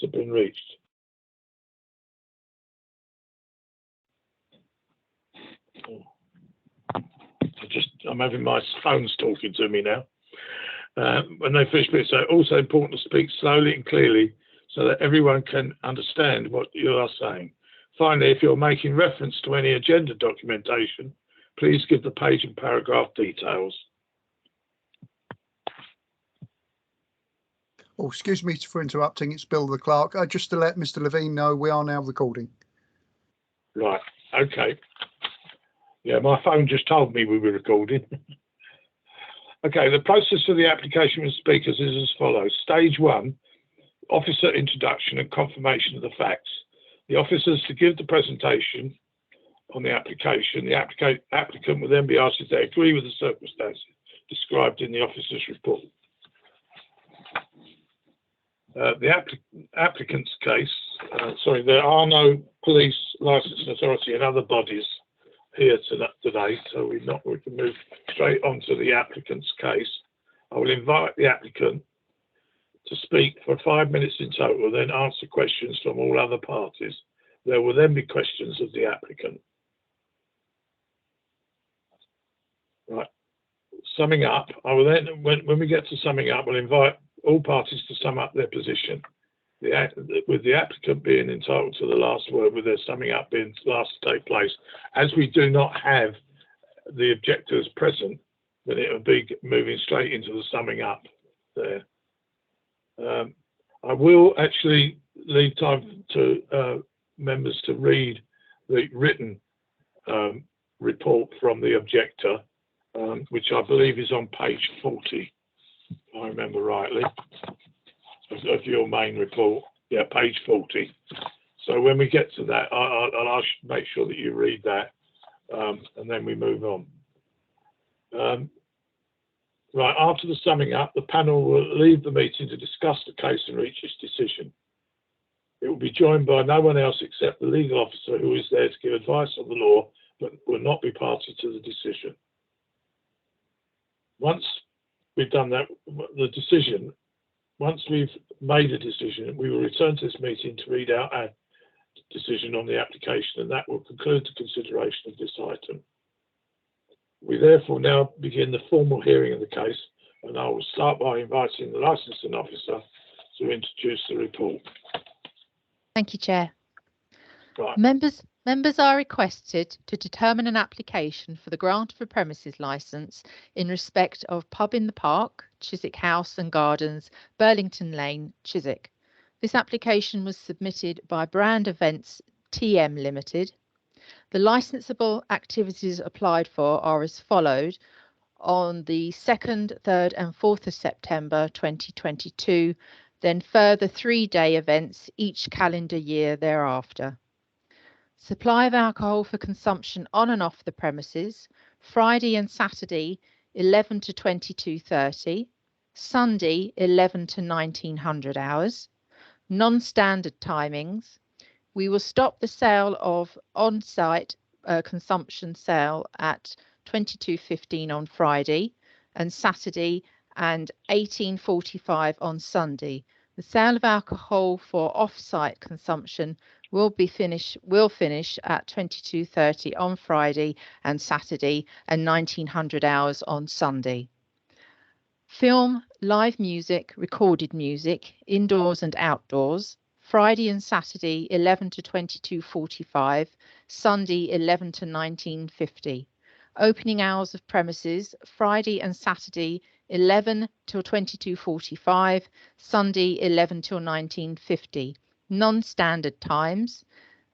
have been reached. I'm having my phones talking to me now. When they finish, it's also important to speak slowly and clearly so that everyone can understand what you are saying. Finally, if you're making reference to any agenda documentation, please give the page and paragraph details. Oh, excuse me for interrupting. It's Bill the clerk. Just to let Mr. Levine know, we are now recording. Right. Okay. Yeah, my phone just told me we were recording. Okay, the process for the application with speakers is as follows. Stage 1, officer introduction and confirmation of the facts. The officers to give the presentation on the application. The applicant will then be asked if they agree with the circumstances described in the officer's report. The applicant's case, there are no police licensing authority and other bodies here today, so we can move straight on to the applicant's case. I will invite the applicant to speak for 5 minutes in total, then answer questions from all other parties. There will then be questions of the applicant. Right. Summing up, I will then, when we get to summing up, we'll invite all parties to sum up their position, with the applicant being entitled to the last word, with their summing up being last to take place. As we do not have the objectors present, then it will be moving straight into the summing up there. I will actually leave time to members to read the written report from the objector, which I believe is on page 40. If I remember rightly, of your main report. Yeah, page 40. So when we get to that, I'll make sure that you read that, and then we move on. Right, after the summing up, the panel will leave the meeting to discuss the case and reach its decision. It will be joined by no one else except the legal officer, who is there to give advice on the law, but will not be party to the decision. Once we've done that, once we've made a decision, we will return to this meeting to read out our decision on the application, and that will conclude the consideration of this item. We therefore now begin the formal hearing of the case, and I will start by inviting the licensing officer to introduce the report. Thank you, Chair. Right. Members are requested to determine an application for the grant of a premises licence in respect of Pub in the Park, Chiswick House and Gardens, Burlington Lane, Chiswick. This application was submitted by Brand Events TM Limited. The licensable activities applied for are as followed: on the 2nd, 3rd and 4th of September 2022, then further 3-day events each calendar year thereafter. Supply of alcohol for consumption on and off the premises, Friday and Saturday 11 to 22:30, Sunday 11 to 1900 hours, non-standard timings. We will stop the sale of on-site consumption sale at 22:15 on Friday and Saturday and 18:45 on Sunday. The sale of alcohol for off-site consumption will finish at 22:30 on Friday and Saturday and 1900 hours on Sunday. Film, live music, recorded music, indoors and outdoors, Friday and Saturday 11 to 22:45, Sunday 11 to 19:50. Opening hours of premises, Friday and Saturday 11 till 22:45, Sunday 11 till 19:50. Non-standard times.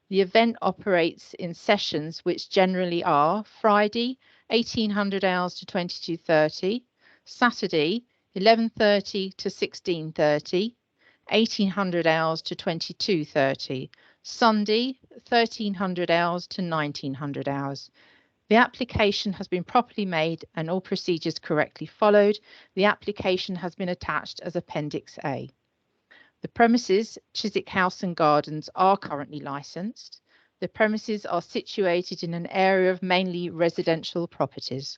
The event operates in sessions which generally are Friday 1800 hours to 22:30, Saturday 11:30 to 16:30, 1800 hours to 22:30, Sunday 1300 hours to 1900 hours. The application has been properly made and all procedures correctly followed. The application has been attached as Appendix A. The premises, Chiswick House and Gardens, are currently licensed. The premises are situated in an area of mainly residential properties.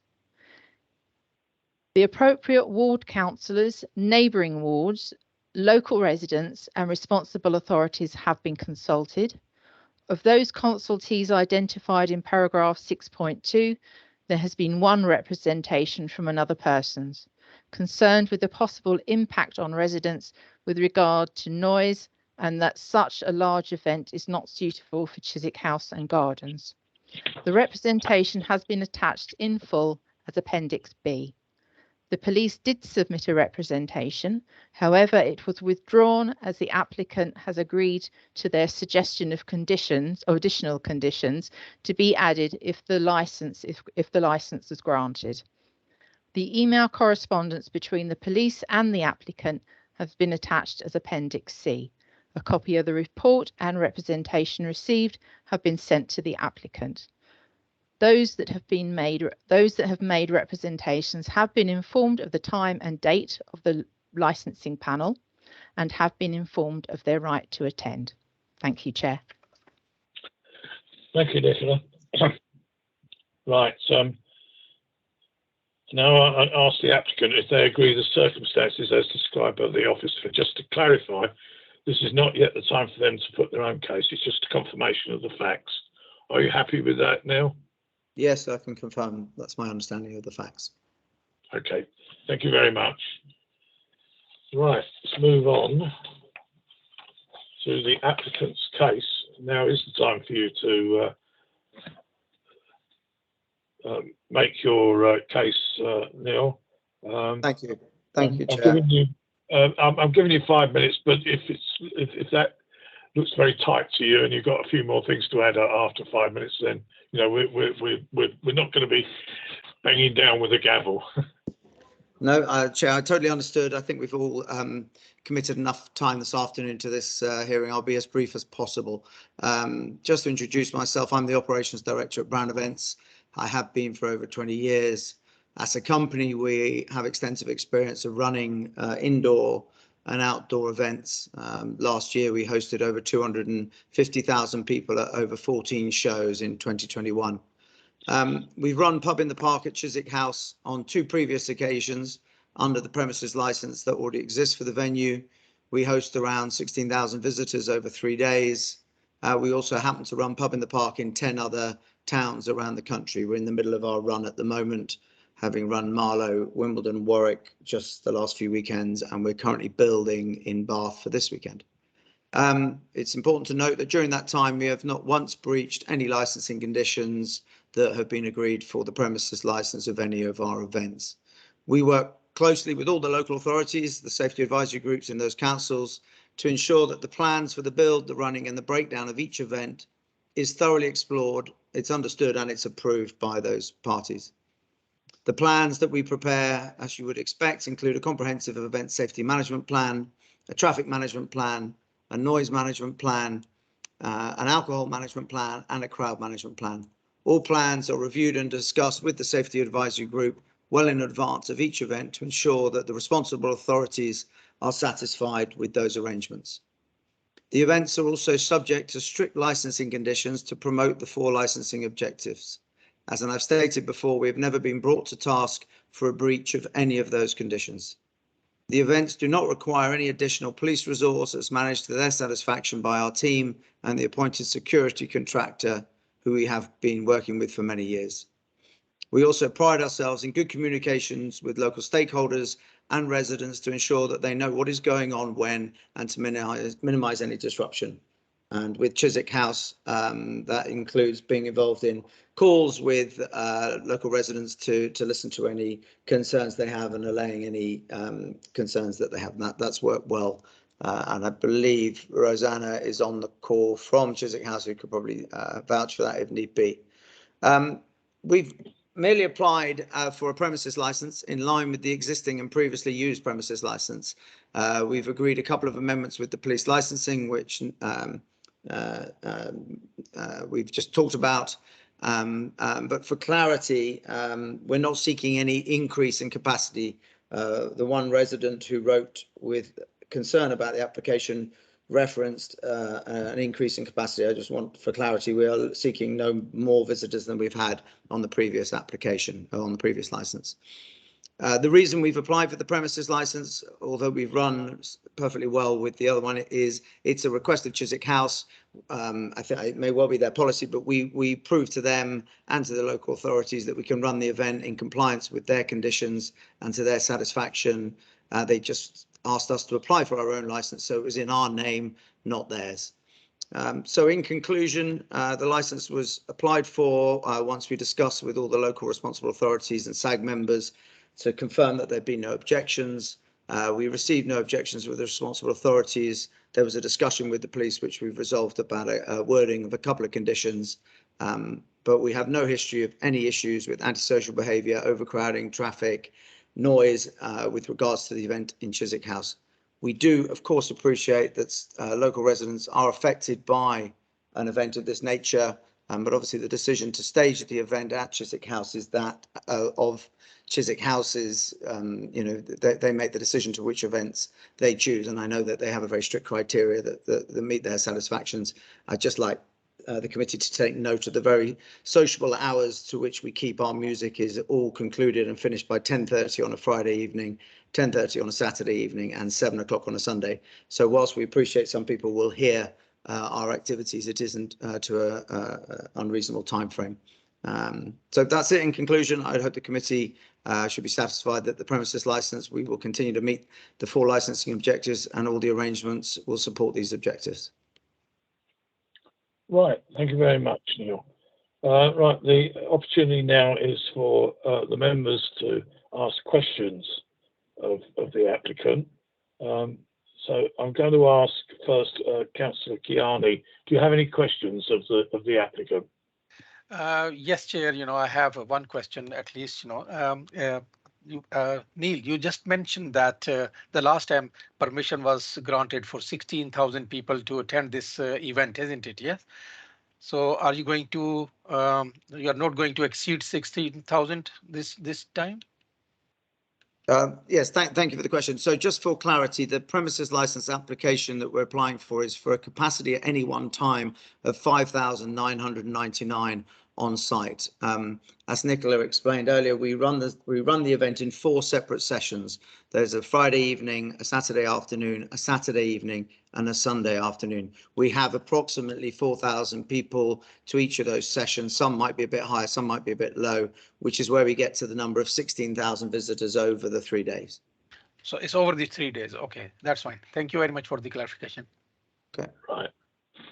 The appropriate ward councillors, neighbouring wards, Local residents and responsible authorities have been consulted. Of those consultees identified in paragraph 6.2, there has been one representation from another persons concerned with the possible impact on residents with regard to noise and that such a large event is not suitable for Chiswick House and Gardens. The representation has been attached in full as Appendix B. The police did submit a representation, however, it was withdrawn as the applicant has agreed to their suggestion of conditions or additional conditions to be added if the license is granted. The email correspondence between the police and the applicant has been attached as Appendix C. A copy of the report and representation received have been sent to the applicant. Those that have made representations have been informed of the time and date of the licensing panel and have been informed of their right to attend. Thank you, Chair. Thank you, Nicola. Right. Now I ask the applicant if they agree the circumstances as described by the officer. Just to clarify, this is not yet the time for them to put their own case. It's just a confirmation of the facts. Are you happy with that now? Yes, I can confirm. That's my understanding of the facts. Okay, thank you very much. Right, let's move on to the applicant's case. Now is the time for you to make your case, Neil. Thank you. Thank you, I'm Chair. giving you, I'm giving you 5 minutes, but if that looks very tight to you and you've got a few more things to add after 5 minutes, then you know we're not going to be banging down with a gavel. No, Chair, I totally understood. I think we've all committed enough time this afternoon to this hearing. I'll be as brief as possible. Just to introduce myself, I'm the Operations Director at Brown Events. I have been for over 20 years. As a company, we have extensive experience of running indoor and outdoor events. Last year, we hosted over 250,000 people at over 14 shows in 2021. We've run Pub in the Park at Chiswick House on 2 previous occasions under the premises license that already exists for the venue. We host around 16,000 visitors over 3 days. We also happen to run Pub in the Park in 10 other towns around the country. We're in the middle of our run at the moment, having run Marlow, Wimbledon, Warwick just the last few weekends, and we're currently building in Bath for this weekend. It's important to note that during that time, we have not once breached any licensing conditions that have been agreed for the premises license of any of our events. We work closely with all the local authorities, the safety advisory groups in those councils, to ensure that the plans for the build, the running and the breakdown of each event is thoroughly explored, it's understood and it's approved by those parties. The plans that we prepare, as you would expect, include a comprehensive event safety management plan, a traffic management plan, a noise management plan, an alcohol management plan, and a crowd management plan. All plans are reviewed and discussed with the Safety Advisory Group well in advance of each event to ensure that the responsible authorities are satisfied with those arrangements. The events are also subject to strict licensing conditions to promote the 4 licensing objectives. As I've stated before, we have never been brought to task for a breach of any of those conditions. The events do not require any additional police resource as managed to their satisfaction by our team and the appointed security contractor who we have been working with for many years. We also pride ourselves in good communications with local stakeholders and residents to ensure that they know what is going on when and to minimize any disruption. And with Chiswick House, that includes being involved in calls with local residents to listen to any concerns they have and allaying any concerns that they have. And that's worked well. And I believe Rosanna is on the call from Chiswick House, who could probably vouch for that if need be. We've merely applied for a premises license in line with the existing and previously used premises license. We've agreed a couple of amendments with the police licensing, which we've just talked about, but for clarity, we're not seeking any increase in capacity. The one resident who wrote with concern about the application referenced an increase in capacity. I just want for clarity, we are seeking no more visitors than we've had on the previous application or on the previous license. The reason we've applied for the premises license, although we've run perfectly well with the other one, is it's a request of Chiswick House. I think it may well be their policy, but we prove to them and to the local authorities that we can run the event in compliance with their conditions and to their satisfaction. They just asked us to apply for our own license, so it was in our name, not theirs. So in conclusion, the license was applied for once we discussed with all the local responsible authorities and SAG members to confirm that there'd been no objections. We received no objections with the responsible authorities. There was a discussion with the police, which we've resolved about a wording of a couple of conditions. But we have no history of any issues with antisocial behaviour, overcrowding, traffic, noise with regards to the event in Chiswick House. We do, of course, appreciate that local residents are affected by an event of this nature, but obviously the decision to stage the event at Chiswick House is that of Chiswick House's, they make the decision to which events they choose, and I know that they have a very strict criteria that meet their satisfactions. I'd just like the committee to take note of the very sociable hours to which we keep our music is all concluded and finished by 10:30 on a Friday evening, 10:30 on a Saturday evening, and 7 o'clock on a Sunday. So whilst we appreciate some people will hear our activities, it isn't to a unreasonable time frame. So that's it in conclusion. I hope the committee should be satisfied that the premises license, we will continue to meet the 4 licensing objectives, and all the arrangements will support these objectives. Right, thank you very much, Neil. Right, the opportunity now is for the members to ask questions of the applicant. So I'm going to ask first, Councillor Kiani, do you have any questions of the applicant? Yes, Chair. I have one question at least. Neil, you just mentioned that the last time permission was granted for 16,000 people to attend this event, isn't it? Yes. So are you going to, you are not going to exceed 16,000 this time? Yes, thank you for the question. So just for clarity, the premises license application that we're applying for is for a capacity at any one time of 5,999 on site. As Nicola explained earlier, we run the event in 4 separate sessions. There's a Friday evening, a Saturday afternoon, a Saturday evening, and a Sunday afternoon. We have approximately 4,000 people to each of those sessions. Some might be a bit higher, some might be a bit low, which is where we get to the number of 16,000 visitors over the 3 days. So it's over the 3 days. Okay, that's fine. Thank you very much for the clarification. Okay. Right.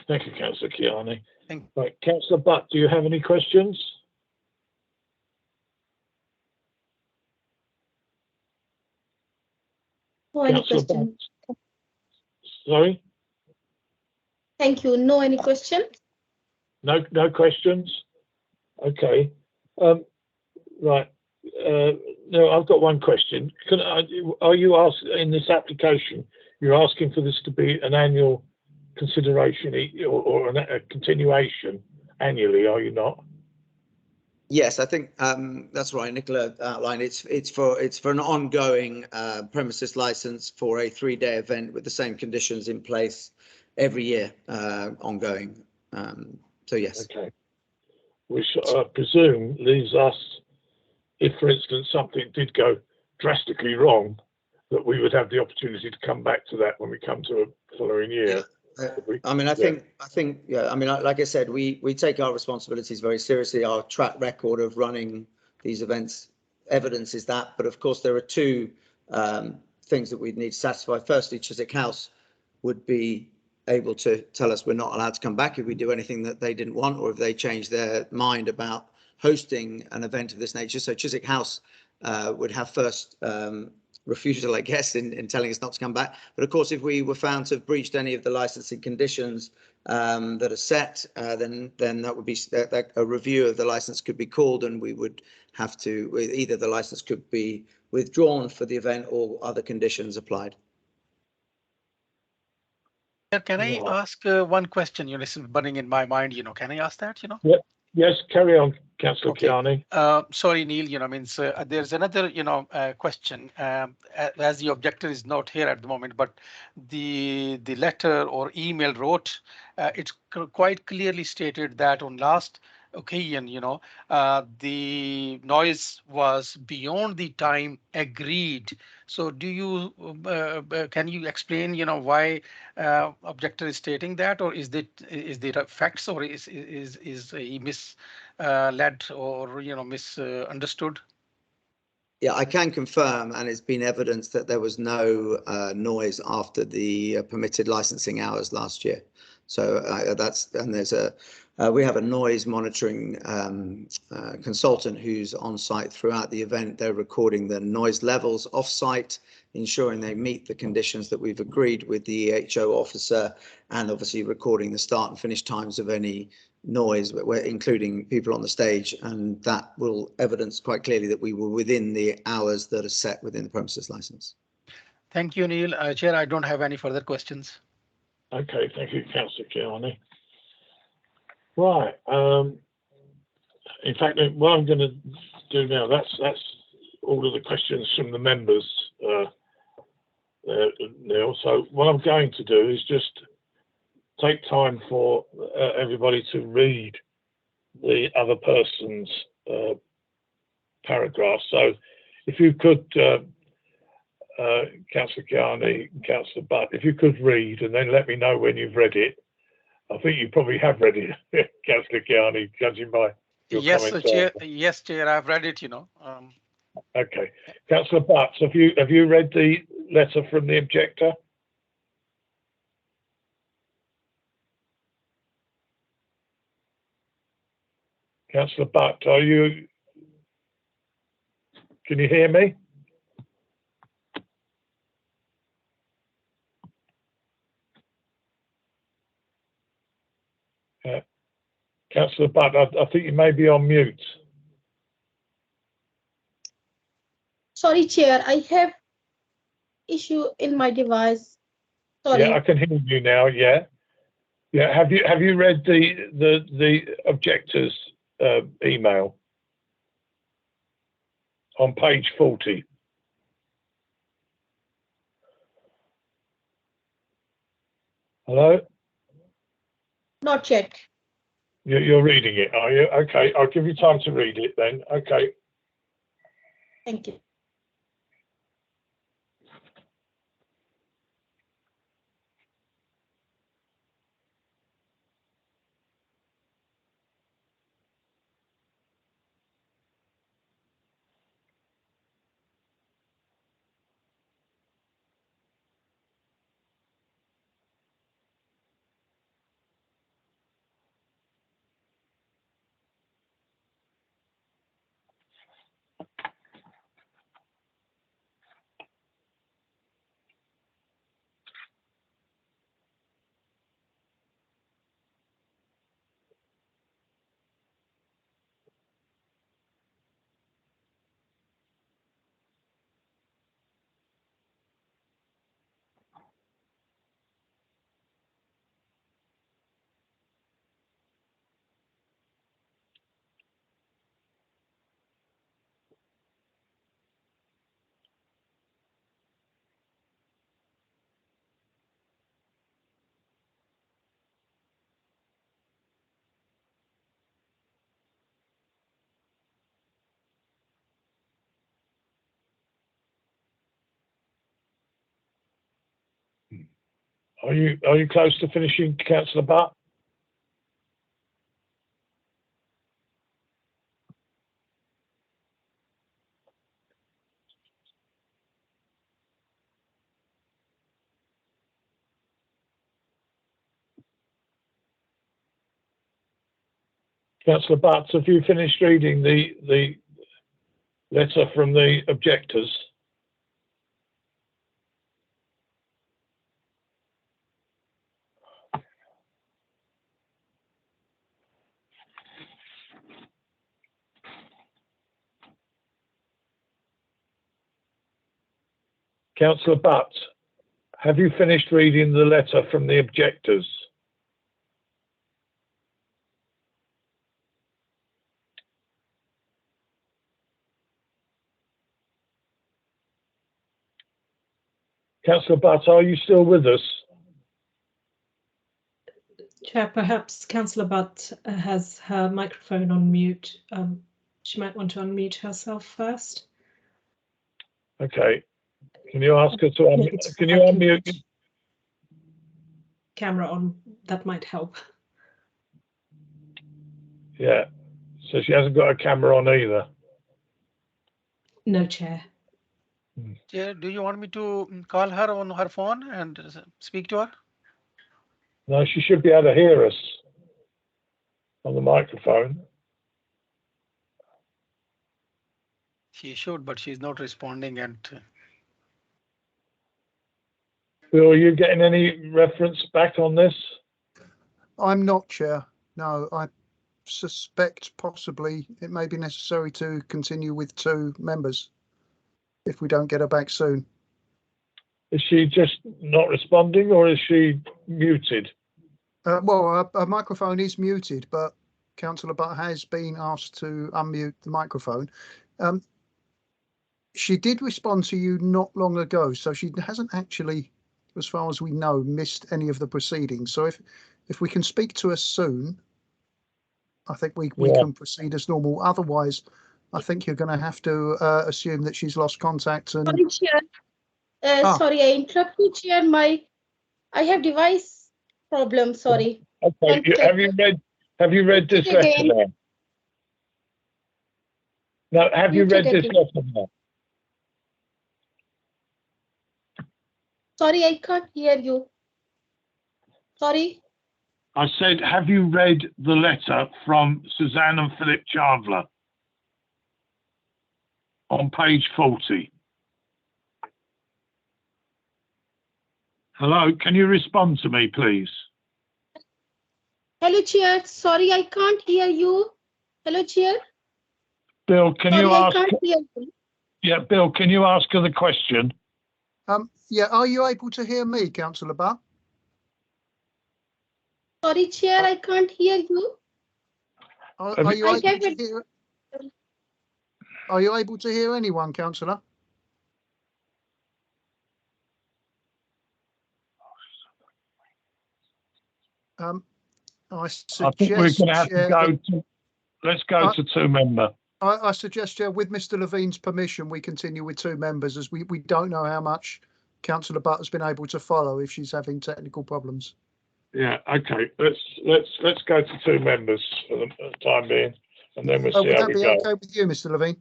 Thank you, Councillor Kiani. Right, Councillor Butt, do you have any questions? No, any questions? Sorry? Thank you. No, any questions? No questions? Okay. Right. No, I've got one question. Are you asking in this application, you're asking for this to be an annual consideration or a continuation annually, are you not? Yes, I think that's right. Nicola outlined it's for an ongoing premises license for a 3-day event with the same conditions in place every year, ongoing. So yes. Okay. Which I presume leaves us, if for instance something did go drastically wrong, that we would have the opportunity to come back to that when we come to a following year. Yeah. I mean, I think, yeah, I mean, like I said, we take our responsibilities very seriously. Our track record of running these events evidences that. But of course, there are 2 things that we'd need to satisfy. Firstly, Chiswick House would be able to tell us we're not allowed to come back if we do anything that they didn't want, or if they change their mind about hosting an event of this nature. So Chiswick House would have first refusal, I guess, in telling us not to come back. But of course, if we were found to have breached any of the licensing conditions that are set, then that would be a review of the license could be called, and we would have to either the license could be withdrawn for the event or other conditions applied. Can I ask one question? This is burning in my mind. Can I ask that? Yeah. Yes, carry on, Councillor Kiani. Sorry, Neil. There's another, question. As the objector is not here at the moment, but the letter or email wrote, it's quite clearly stated that on last occasion, the noise was beyond the time agreed. So do you, can you explain, why objector is stating that, or is there facts, or is he misled or, misunderstood? Yeah, I can confirm, and it's been evidenced that there was no noise after the permitted licensing hours last year. So we have a noise monitoring consultant who's on site throughout the event. They're recording the noise levels off site, ensuring they meet the conditions that we've agreed with the EHO officer, and obviously recording the start and finish times of any noise, including people on the stage, and that will evidence quite clearly that we were within the hours that are set within the premises license. Thank you, Neil. Chair, I don't have any further questions. Okay, thank you, Councillor Kiani. Right. In fact, what I'm going to do now, that's all of the questions from the members, Neil. So what I'm going to do is just take time for everybody to read the other person's paragraph. So if you could, Councillor Kiani, Councillor Butt, if you could read and then let me know when you've read it. I think you probably have read it, Councillor Kiani, judging by your comments. Chair. Yes, Chair, I've read it, Okay. Councillor Butts, have you read the letter from the objector? Councillor Butt, can you hear me? Councillor Butt, I think you may be on mute. Sorry, Chair, I have issue in my device. Sorry. Yeah, I can hear you now. Yeah. Have you read the objector's email on page 40? Hello? Not yet. You're reading it, are you? Okay, I'll give you time to read it then. Okay. Thank you. Are you close to finishing, Councillor Butt? Councillor Butts, have you finished reading the letter from the objectors? Councillor Butts, have you finished reading the letter from the objectors? Councillor Butt, are you still with us? Chair, perhaps Councillor Butt has her microphone on mute. She might want to unmute herself first. Okay. Can you ask her to unmute? Can you unmute? Camera on, that might help. Yeah. So she hasn't got a camera on either. No, Chair. Chair, do you want me to call her on her phone and speak to her? No, she should be able to hear us on the microphone. She should, but she's not responding. And Bill, are you getting any reference back on this? I'm not, Chair. No, I suspect possibly it may be necessary to continue with 2 members if we don't get her back soon. Is she just not responding, or is she muted? Well, her microphone is muted, but Councillor Butt has been asked to unmute the microphone. She did respond to you not long ago, so she hasn't actually, as far as we know, missed any of the proceedings. So if we can speak to her soon, I think we can proceed as normal. Otherwise, I think you're going to have to assume that she's lost contact. And Sorry, Chair. Sorry, I interrupt you, Chair. I have device problem. Sorry. Okay. Have you read this letter now? No, have you read this letter now? Sorry, I can't hear you. Sorry. I said, have you read the letter from Suzanne and Philip Chandler on page 40? Hello, can you respond to me, please? Hello, Chair. Sorry, I can't hear you. Hello, Chair. Bill, can Sorry, you ask? I can't hear you. Yeah, Bill, can you ask her the question? yeah, are you able to hear me, Councillor Butt? Sorry, Chair, I can't hear you. Are you able to hear? Are you able to hear anyone, Councillor? I think we're going to have to go to. Let's go to 2 member. I suggest, with Mr. Levine's permission, we continue with 2 members, as we don't know how much Councillor Butt has been able to follow if she's having technical problems. Yeah, okay. Let's go to 2 members for the time being, and then we'll see how we go. Would that be okay with you, Mr. Levine?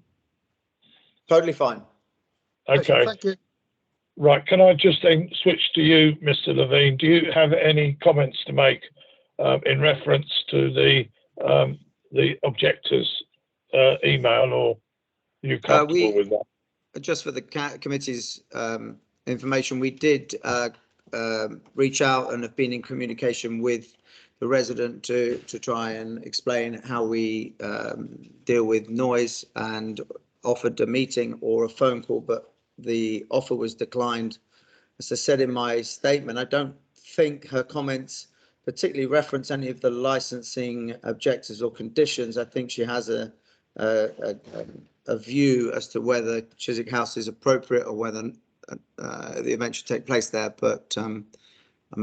Totally fine. Okay. Thank you. Right. Can I just then switch to you, Mr. Levine? Do you have any comments to make in reference to the objector's email, or are you comfortable with that? Just for the committee's information, we did reach out and have been in communication with the resident to try and explain how we deal with noise, and offered a meeting or a phone call, but the offer was declined. As I said in my statement, I don't think her comments particularly reference any of the licensing objectives or conditions. I think she has a view as to whether Chiswick House is appropriate or whether the event should take place there, but I'm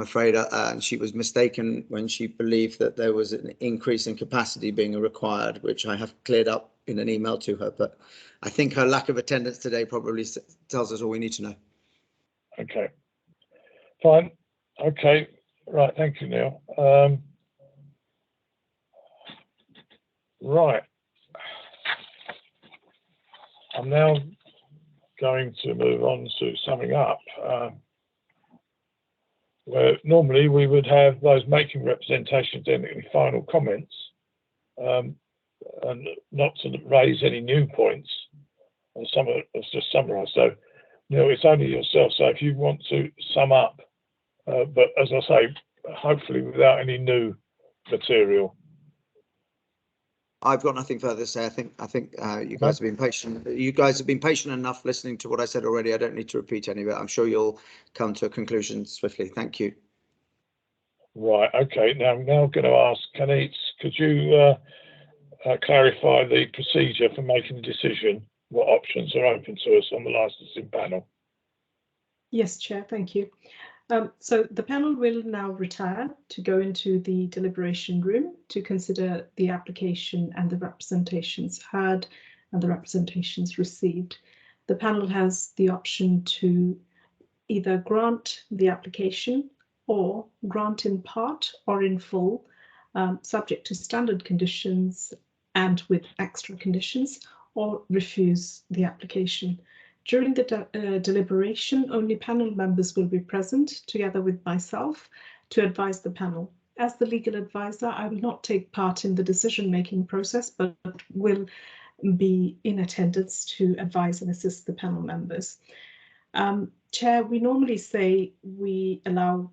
afraid she was mistaken when she believed that there was an increase in capacity being required, which I have cleared up in an email to her. But I think her lack of attendance today probably tells us all we need to know. Okay, fine. Okay, right. Thank you, Neil. Right. I'm now going to move on to summing up, where normally we would have those making representations in the final comments, and not to raise any new points. And some of it's just summarised. So, Neil, it's only yourself. So if you want to sum up, but as I say, hopefully without any new material. I've got nothing further to say. I think you guys have been patient. You guys have been patient enough listening to what I said already. I don't need to repeat any of it. I'm sure you'll come to a conclusion swiftly. Thank you. Right. Okay. Now I'm now going to ask Kaneetz, could you clarify the procedure for making a decision? What options are open to us on the licensing panel? Yes, Chair. Thank you. So the panel will now retire to go into the deliberation room to consider the application and the representations heard and the representations received. The panel has the option to either grant the application or grant in part or in full, subject to standard conditions and with extra conditions, or refuse the application. During the deliberation, only panel members will be present together with myself to advise the panel. As the legal advisor, I will not take part in the decision-making process, but will be in attendance to advise and assist the panel members. Chair, we normally say we allow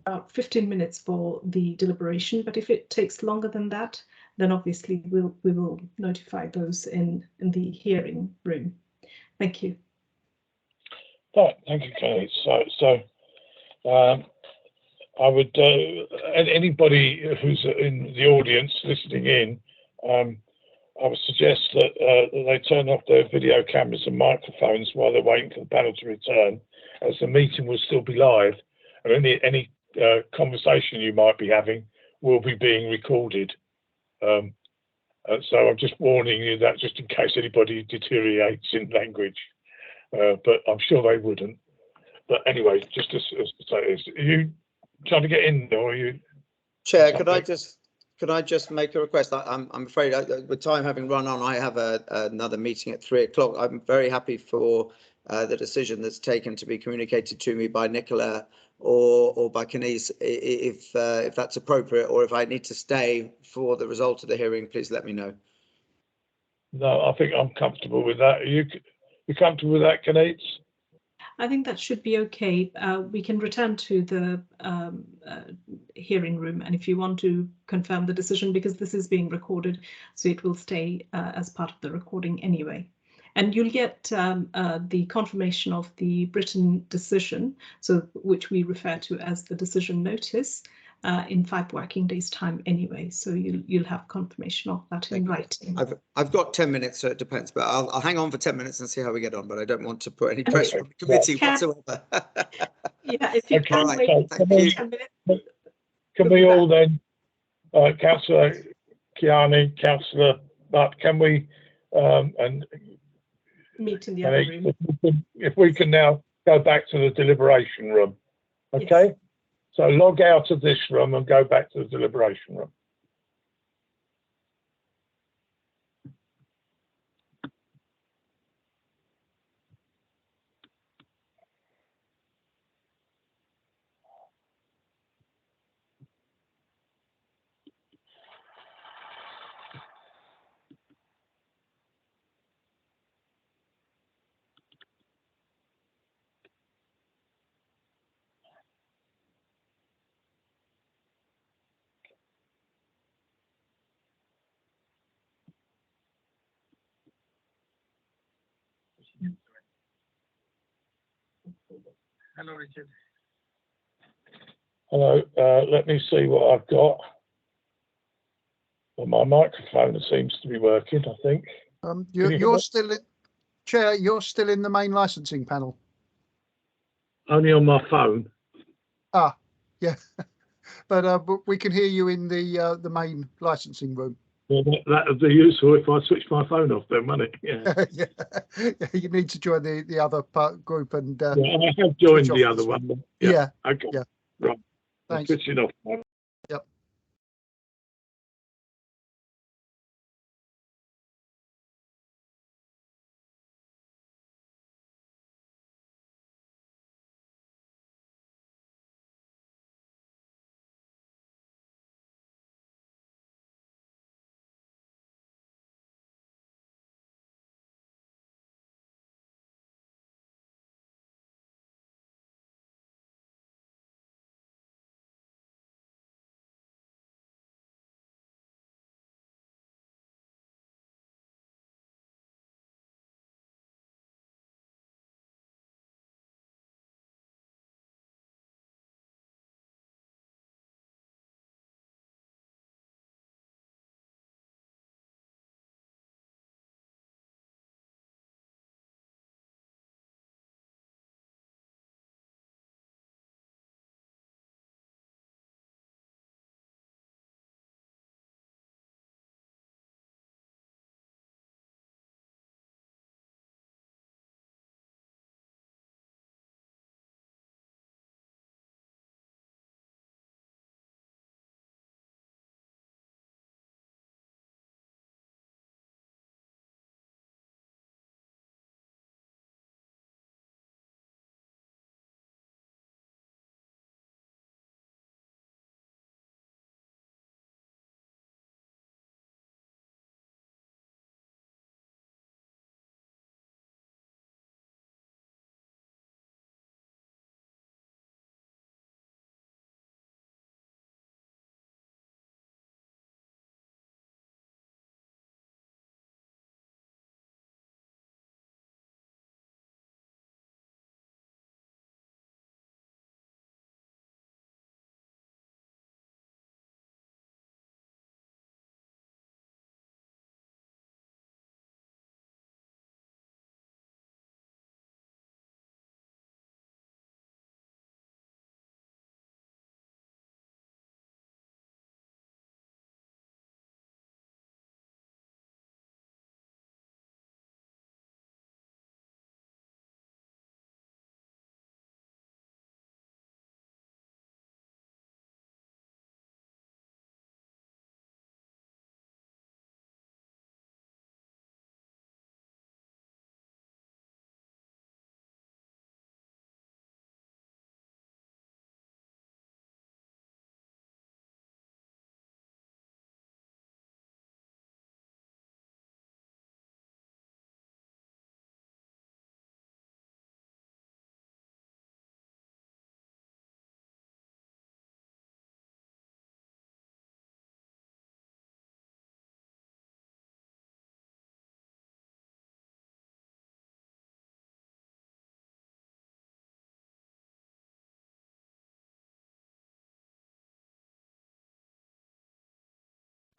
about 15 minutes for the deliberation, but if it takes longer than that, then obviously we will notify those in the hearing room. Thank you. Right, thank you, Kate. I would anybody who's in the audience listening in, I would suggest that they turn off their video cameras and microphones while they're waiting for the panel to return, as the meeting will still be live, and any conversation you might be having will be being recorded. So I'm just warning you that, just in case anybody deteriorates in language, but I'm sure they wouldn't. But anyway, just to say this, are you trying to get in, or are you? Chair, could I just make a request? I'm afraid with time having run on, I have another meeting at 3 o'clock. I'm very happy for the decision that's taken to be communicated to me by Nicola or by Kenise, if that's appropriate, or if I need to stay for the result of the hearing, please let me know. No, I think I'm comfortable with that. Are you comfortable with that, Kenise? I think that should be okay. We can return to the hearing room, and if you want to confirm the decision, because this is being recorded, so it will stay as part of the recording anyway. And you'll get the confirmation of the written decision, so which we refer to as the decision notice, in 5 working days' time anyway. So you'll have confirmation of that in writing. I've got 10 minutes, so it depends, but I'll hang on for 10 minutes and see how we get on. But I don't want to put any pressure on the committee whatsoever. Yeah, if you Okay, can wait so 10 minutes. Can we all then, Councillor Kiani, Councillor Butt, can we and meet in the other room? If we can now go back to the deliberation room, okay? Yes. So log out of this room and go back to the deliberation room. Hello, Richard. Hello, let me see what I've got. Well, my microphone seems to be working, I think. You're still in, Chair, you're still in the main licensing panel. Only on my phone. Ah, yeah. But we can hear you in the main licensing room. Well, that would be useful if I switched my phone off then, wouldn't it? Yeah. Yeah, you need to join the other group and. Yeah, I have joined the other one. Yeah. Okay. Yeah. Right. Thanks. I'm switching off. Yep.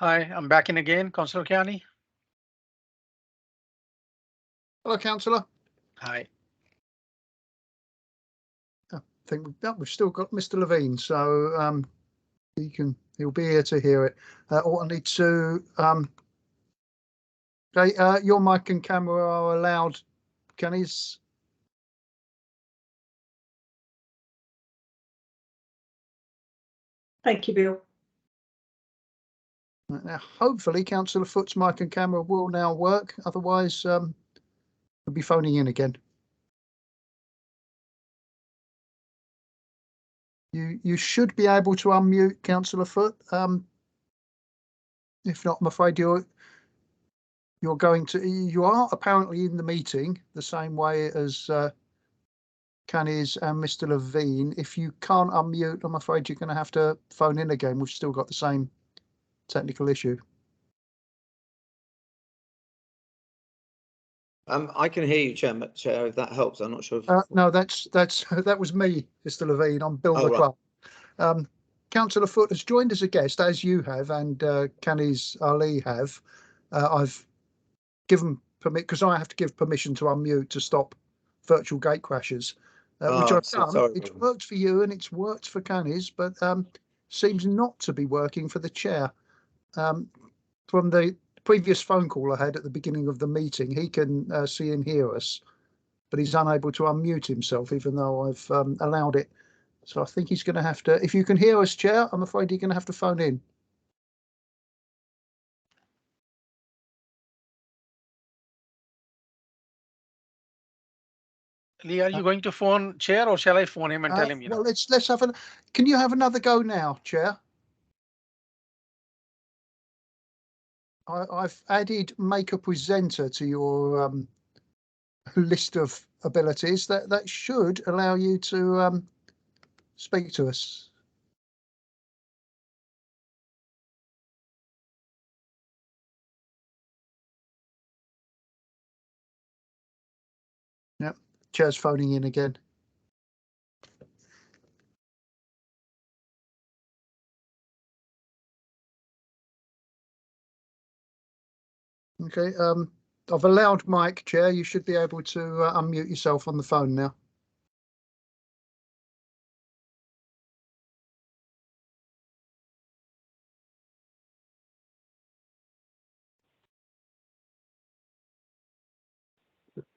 Hi, I'm back in again, Councillor Kiani. Hello, Councillor. Hi. I think we've still got Mr. Levine, so he'll be here to hear it. Or I need to okay, your mic and camera are allowed, Kenny's. Thank you, Bill. Now, hopefully, Councillor Foot's mic and camera will now work. Otherwise, we'll be phoning in again. You should be able to unmute Councillor Foot. If not, I'm afraid you are apparently in the meeting the same way as Kenny's and Mr. Levine. If you can't unmute, I'm afraid you're going to have to phone in again. We've still got the same technical issue. I can hear you, Chair, if that helps. I'm not sure if... No, that was me, Mr. Levine. I'm Bill McClung. Right. Councillor Foot has joined as a guest, as you have, and Kenny's Ali have. I've given permit because I have to give permission to unmute to stop virtual gate crashes, which I've done. Sorry. It's worked for you and it's worked for Kenny's, but seems not to be working for the chair. From the previous phone call I had at the beginning of the meeting, he can see and hear us, but he's unable to unmute himself, even though I've allowed it. So I think he's going to have to, if you can hear us, Chair, I'm afraid you're going to have to phone in. Lee, are you going to phone Chair or shall I phone him and tell him? Well, let's have a, can you have another go now, Chair? I've added make a presenter to your list of abilities. That should allow you to speak to us. Yep, Chair's phoning in again. Okay, I've allowed Mike, Chair. You should be able to unmute yourself on the phone now.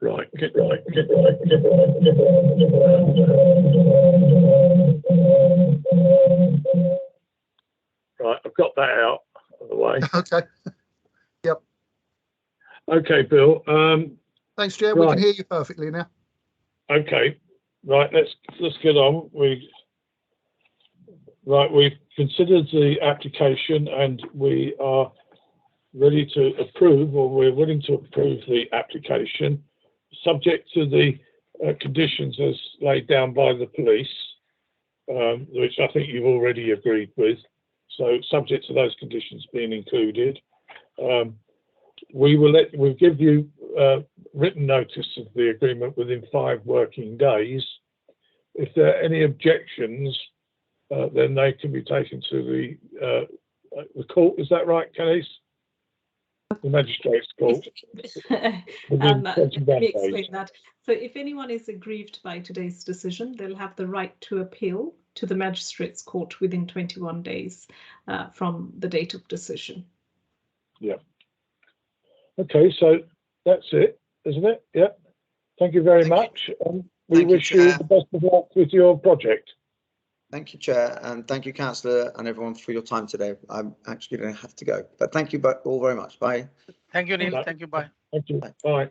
Right. Right, I've got that out of the way. Okay. Yep. Okay, Bill. Thanks, Chair. Right. We can hear you perfectly now. Okay. Right, let's get on. We've considered the application and we are ready to approve, or we're willing to approve the application, subject to the conditions as laid down by the police, which I think you've already agreed with. So subject to those conditions being included, we'll give you written notice of the agreement within 5 working days. If there are any objections, then they can be taken to the court. Is that right, Kenny? The magistrate's court. Let me explain that. So if anyone is aggrieved by today's decision, they'll have the right to appeal to the magistrate's court within 21 days from the date of decision. Yeah. Okay, so that's it, isn't it? Yeah. Thank you very much. We wish you the best of luck with your project. Thank you, Chair, and thank you, Councillor, and everyone for your time today. I'm actually going to have to go, but thank you all very much. Bye. Thank you, Neil. Thank you. Bye. Thank you. Bye.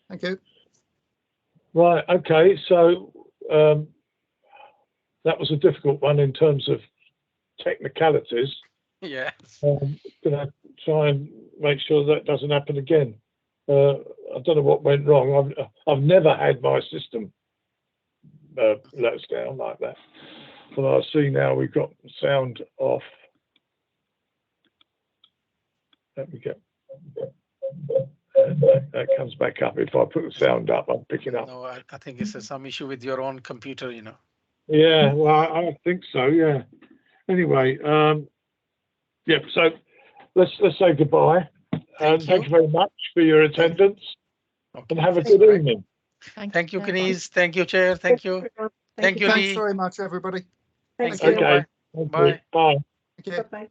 Thank you. Right. Okay. So that was a difficult one in terms of technicalities. Yeah. I'm going to try and make sure that doesn't happen again. I don't know what went wrong. I've never had my system let us down like that. But I see now we've got the sound off. Let me get that comes back up. If I put the sound up, I'm picking up. No, I think it's some issue with your own computer, Yeah, well, I think so. Yeah. Anyway, Yeah, so let's say goodbye. Thank you very much for your attendance, and have a good evening. Thank you, Kenise. Thank you, Chair. Thank you. Thank you, Thanks Lee. very much, everybody. Thank Thank you. you. Okay. Bye. Bye. Bye. Okay. Bye-bye.